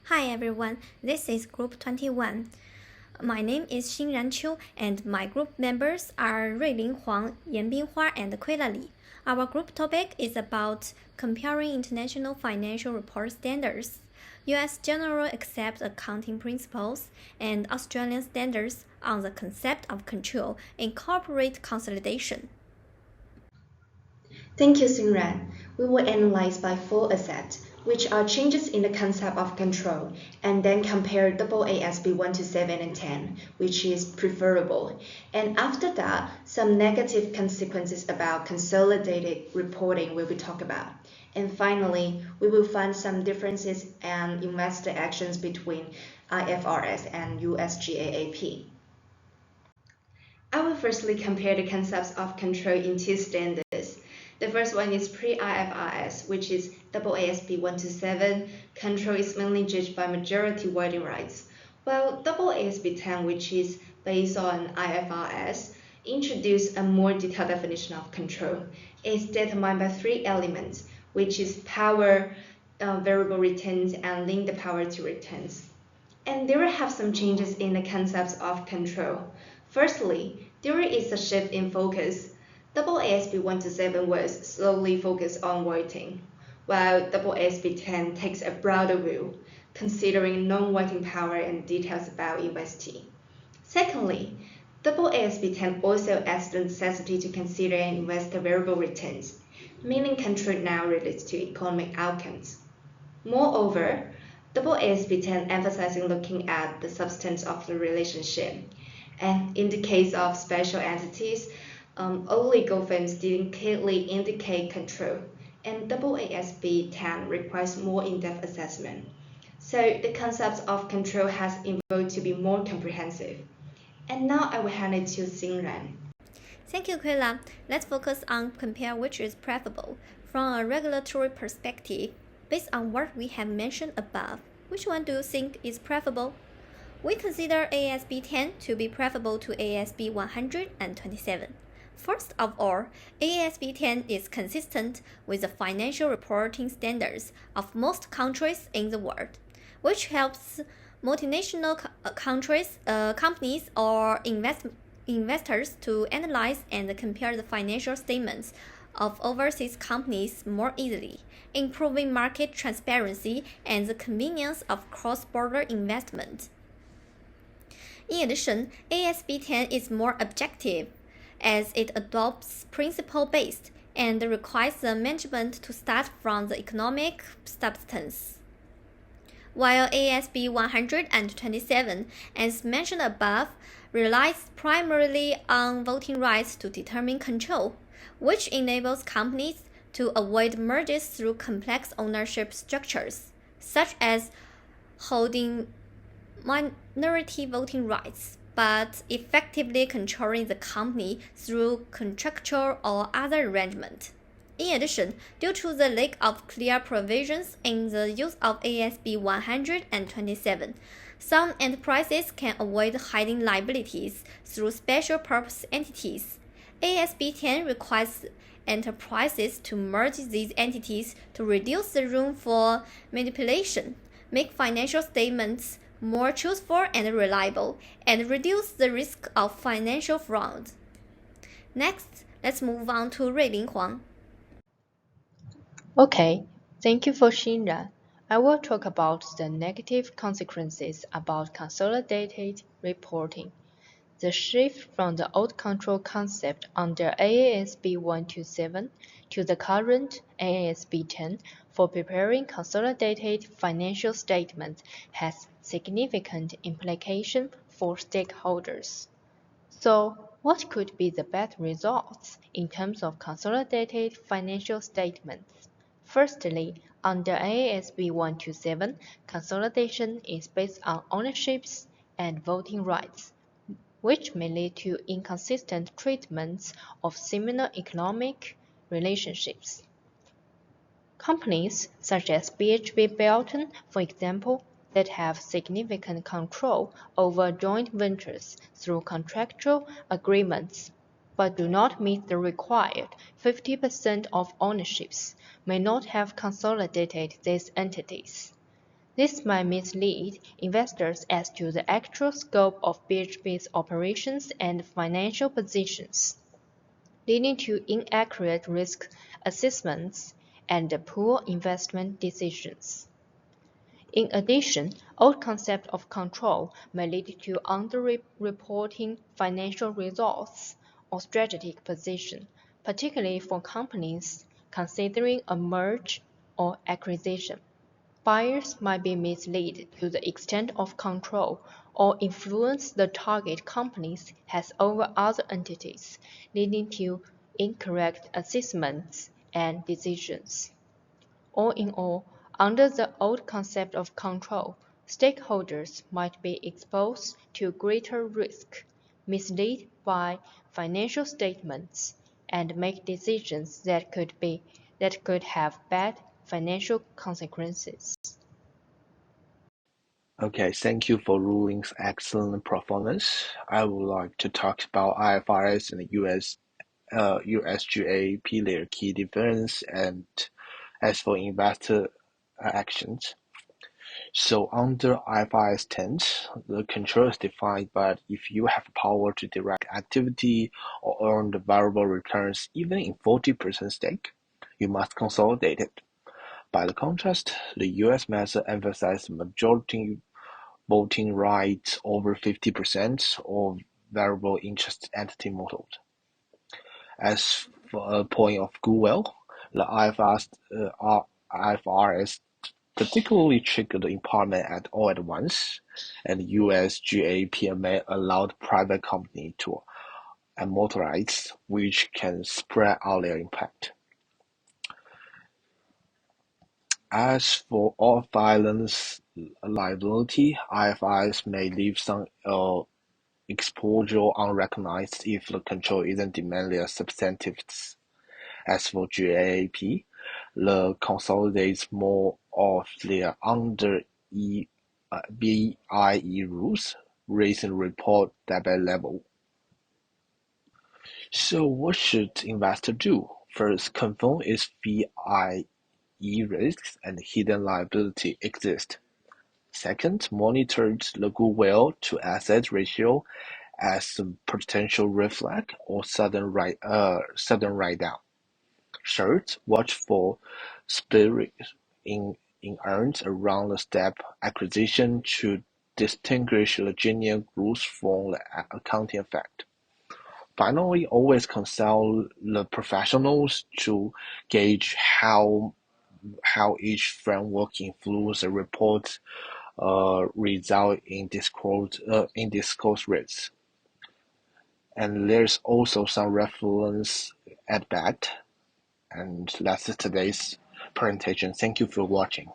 Hi everyone, this is Group 21. My name is Xinran Qiu and my group members are Ruilin Huang, Yanbin Hua, and Kuila Li. Our group topic is about comparing international financial report standards, US General Accept Accounting Principles, and Australian standards on the concept of control in corporate consolidation. Thank you, Xinran. We will analyze by 4 assets, which are changes in the concept of control, and then compare AASB 1 to 7 and 10, which is preferable. And after that, some negative consequences about consolidated reporting will be talked about. And finally, we will find some differences and investor actions between IFRS and US-GAAP. I will firstly compare the concepts of control in 2 standards. The first one is pre-IFRS, which is AASB 1 to 7. Control is mainly judged by majority voting rights, while AASB 10, which is based on IFRS, introduced a more detailed definition of control. It's determined by 3 elements, which is power, variable returns, and link the power to returns. And there will have some changes in the concepts of control. Firstly, there is a shift in focus. AASB 1 to 7 was solely focused on voting, while AASB 10 takes a broader view, considering non-voting power and details about investee. Secondly, AASB 10 also adds the necessity to consider and invest the variable returns, meaning control now relates to economic outcomes. Moreover, AASB 10 emphasizing looking at the substance of the relationship. And in the case of special entities, all legal firms didn't clearly indicate control, and AASB 10 requires more in-depth assessment. So the concept of control has evolved to be more comprehensive. And now I will hand it to Xinran. Thank you, Kuila. Let's focus on compare which is preferable. From a regulatory perspective, based on what we have mentioned above, which one do you think is preferable? We consider ASB 10 to be preferable to ASB 127. First of all, ASB 10 is consistent with the financial reporting standards of most countries in the world, which helps multinational companies or investors to analyze and compare the financial statements of overseas companies more easily, improving market transparency and the convenience of cross-border investment. In addition, ASB 10 is more objective as it adopts principle-based and requires the management to start from the economic substance. While ASB 127, as mentioned above, relies primarily on voting rights to determine control, which enables companies to avoid mergers through complex ownership structures, such as holding minority voting rights, but effectively controlling the company through contractual or other arrangement. In addition, due to the lack of clear provisions in the use of ASB 127, some enterprises can avoid hiding liabilities through special purpose entities. ASB 10 requires enterprises to merge these entities to reduce the room for manipulation, make financial statements more truthful and reliable, and reduce the risk of financial fraud. Next, let's move on to Ruilin Huang. Okay, thank you for Xinran. I will talk about the negative consequences about consolidated reporting. The shift from the old control concept under AASB 127 to the current AASB 10 for preparing consolidated financial statements has significant implications for stakeholders. So, what could be the best results in terms of consolidated financial statements? Firstly, under AASB 127, consolidation is based on ownerships and voting rights, which may lead to inconsistent treatments of similar economic relationships. Companies such as BHP Billiton, for example, that have significant control over joint ventures through contractual agreements, but do not meet the required 50% of ownerships, may not have consolidated these entities. This might mislead investors as to the actual scope of BHP's operations and financial positions, leading to inaccurate risk assessments and poor investment decisions. In addition, old concept of control may lead to under-reporting financial results or strategic position, particularly for companies considering a merge or acquisition. Buyers might be misled to the extent of control or influence the target companies has over other entities, leading to incorrect assessments and decisions. All in all, under the old concept of control, stakeholders might be exposed to greater risk, misled by financial statements, and make decisions that could have bad financial consequences. Okay, thank you for Ruling's excellent performance. I would like to talk about IFRS and USGAP, their key difference, and as for investor actions. So under IFRS 10, the control is defined, but if you have power to direct activity or earn the variable returns even in 40% stake, you must consolidate it. By the contrast, the US method emphasizes majority voting rights over 50% of variable interest entity model. As for a point of goodwill, the IFRS particularly triggered impairment at all at once, and US GAAP may allow private company to amortize, which can spread out their impact. As for off-balance liability, IFRS may leave some exposure unrecognized if the control isn't demanded as substantive. As for GAAP, the consolidates more of their under BIE rules, raising report debit level. So what should investor do? First, confirm if BIE risks and hidden liability exist. Second, monitor the goodwill to asset ratio as a potential red flag or sudden write-down. Third, watch for spirit in earned around the step acquisition to distinguish the genuine rules from the accounting effect. Finally, always consult the professionals to gauge how each framework influences the report result in disclosed rates. And there's also some reference at that. And that's today's presentation. Thank you for watching.